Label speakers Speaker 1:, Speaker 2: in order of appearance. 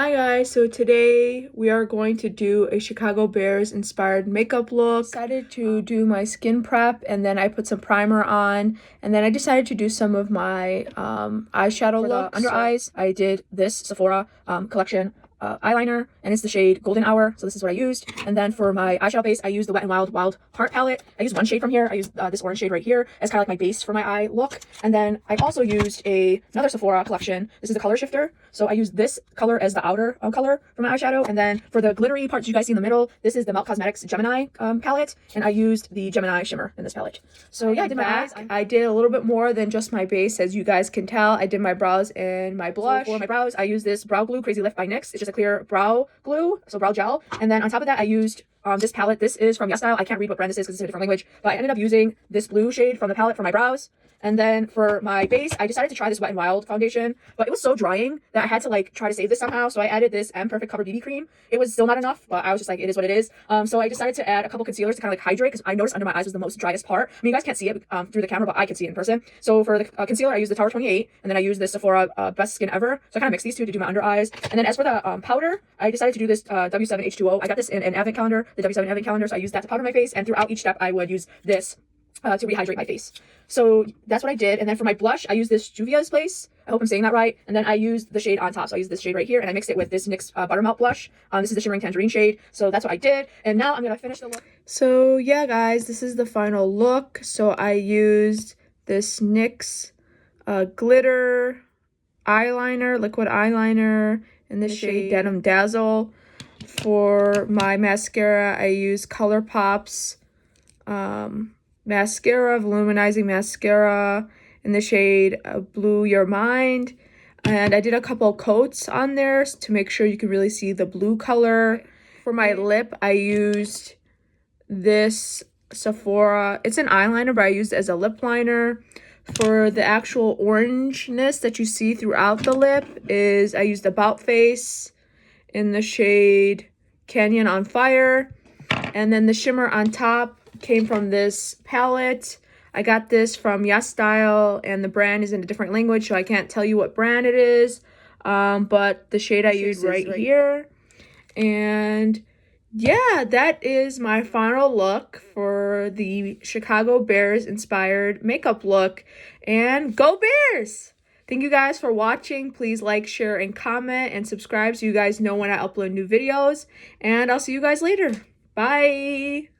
Speaker 1: Hi guys, so today we are going to do a Chicago Bears inspired makeup look. I decided to do my skin prep and then I put some primer on and then I decided to do some of my eyeshadow look. Under eyes, I did this Sephora collection eyeliner and it's the shade Golden Hour, so this is what I used. And then for my eyeshadow base, I used the Wet n Wild Heart palette. I used one shade from here. I used this orange shade right here as kind of like my base for my eye look. And then I also used another Sephora collection. This is the color shifter, so I used this color as the outer color for my eyeshadow. And then for the glittery parts you guys see in the middle, this is the Melt Cosmetics Gemini palette, and I used the Gemini shimmer in this palette. So yeah, I did my eyes. I did a little bit more than just my base, as you guys can tell. I did my brows and my blush. So for my brows, I used this brow glue Crazy Lift by NYX. It's just a clear brow glue, so brow gel. And then on top of that, I used this palette. This is from YesStyle. I can't read what brand this is because it's in a different language, but I ended up using this blue shade from the palette for my brows. And then for my base, I decided to try this Wet n Wild foundation, but it was so drying that I had to like try to save this somehow. So I added this Perfect Cover BB cream. It was still not enough, but I was just like, it is what it is. So I decided to add a couple concealers to kind of like hydrate, because I noticed under my eyes was the most driest part. I mean, you guys can't see it through the camera, but I can see it in person. So for the concealer, I used the Tower 28, and then I used this Sephora Best Skin Ever. So I kind of mixed these two to do my under eyes. And then as for the powder, I decided to do this W7H2O. I got this in an advent calendar, the W7 advent calendar. So I used that to powder my face, and throughout each step, I would use this to rehydrate my face. So that's what I did. And then for my blush, I used this Juvia's Place. I hope I'm saying that right. And then I used the shade on top. So I used this shade right here, and I mixed it with this NYX Buttermelt blush. This is the Shimmering Tangerine shade. So that's what I did. And now I'm going to finish the look. So yeah, guys, this is the final look. So I used this NYX glitter eyeliner, liquid eyeliner, in the shade Denim Dazzle. For my mascara, I used ColourPop's mascara, volumizing mascara in the shade Blue Your Mind. And I did a couple coats on there to make sure you can really see the blue color. For my lip, I used this Sephora. It's an eyeliner, but I used it as a lip liner. For the actual orangeness that you see throughout the lip I used About Face in the shade Canyon on Fire. And then the shimmer on top came from this palette. I got this from YesStyle, and the brand is in a different language, so I can't tell you what brand it is. But the shade I used right here. And yeah, that is my final look for the Chicago Bears inspired makeup look. And go Bears! Thank you guys for watching. Please like, share, and comment, and subscribe so you guys know when I upload new videos. And I'll see you guys later. Bye!